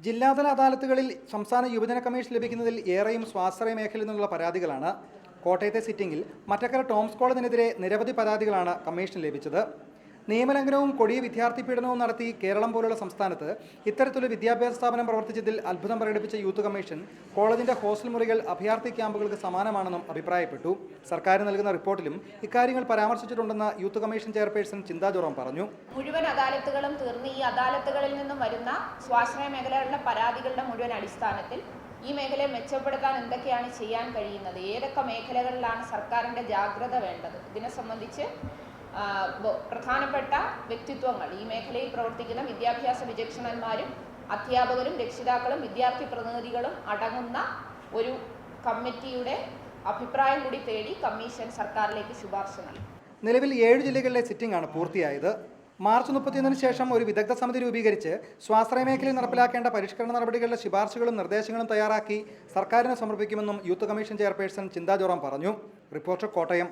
ജില്ലാതല അദാലത്തുകളിൽ സംസ്ഥാന യുവജന കമ്മീഷൻ ലഭിക്കുന്നതിൽ ഏറെയും സ്വാശ്രയ മേഖലയിൽ നിന്നുള്ള പരാതികളാണ്. കോട്ടയത്തെ സിറ്റിംഗിൽ മറ്റക്കര ടോംസ് കോളേജിനെതിരെ നിരവധി പരാതികളാണ് കമ്മീഷന് ലഭിച്ചത്. നിയമലംഘനവും കൊടിയ വിദ്യാർത്ഥി പീഡനവും നടത്തി കേരളം പോലുള്ള സംസ്ഥാനത്ത് ഇത്തരത്തിലുള്ള വിദ്യാഭ്യാസ സ്ഥാപനം പ്രവർത്തിച്ചതിൽ അത്ഭുതം പ്രകടിപ്പിച്ച യൂത്ത് കമ്മീഷൻ കോളേജിന്റെ ഹോസ്റ്റൽ മുറികൾ അഭയാർത്ഥി ക്യാമ്പുകൾക്ക് സമാനമാണെന്നും അഭിപ്രായപ്പെട്ടു. സർക്കാർ നൽകുന്ന റിപ്പോർട്ടിലും ഇക്കാര്യങ്ങൾ പരാമർശിച്ചിട്ടുണ്ടെന്ന് യൂത്ത് കമ്മീഷൻ ചെയർപേഴ്സൺ ചിന്താ ജോറം പറഞ്ഞു. മുഴുവൻ അദാലത്തുകളും തീർന്ന് ഈ അദാലത്തുകളിൽ നിന്നും വരുന്ന സ്വാശ്രയ മേഖലകളിലെ പരാതികളുടെ മുഴുവൻ അടിസ്ഥാനത്തിൽ ഈ മേഖലയെ മെച്ചപ്പെടുത്താൻ എന്തൊക്കെയാണ് ചെയ്യാൻ കഴിയുന്നത്, ഏതൊക്കെ മേഖലകളിലാണ് സർക്കാരിൻ്റെ ജാഗ്രത വേണ്ടത്, ഇതിനെ സംബന്ധിച്ച് പ്രധാനപ്പെട്ട വ്യക്തിത്വങ്ങൾ, ഈ മേഖലയിൽ പ്രവർത്തിക്കുന്ന വിദ്യാഭ്യാസ വിചക്ഷണന്മാരും അധ്യാപകരും രക്ഷിതാക്കളും വിദ്യാർത്ഥി പ്രതിനിധികളും അടങ്ങുന്ന ഒരു കമ്മിറ്റിയുടെ അഭിപ്രായം കൂടി തേടി കമ്മീഷൻ സർക്കാരിലേക്ക് ശുപാർശ നൽകി. നിലവിൽ 7 ജില്ലകളിലെ സിറ്റിംഗ് ആണ് പൂർത്തിയായത്. മാർച്ച് 31 ശേഷം ഒരു വിദഗ്ധ സമിതി രൂപീകരിച്ച് സ്വാശ്രയ മേഖലയിൽ നടപ്പിലാക്കേണ്ട പരിഷ്കരണ നടപടികളുടെ ശുപാർശകളും നിർദ്ദേശങ്ങളും തയ്യാറാക്കി സർക്കാരിന് സമർപ്പിക്കുമെന്നും യൂത്ത് കമ്മീഷൻ ചെയർപേഴ്സൺ ചിന്താ ജോറം പറഞ്ഞു. റിപ്പോർട്ടർ കോട്ടയം.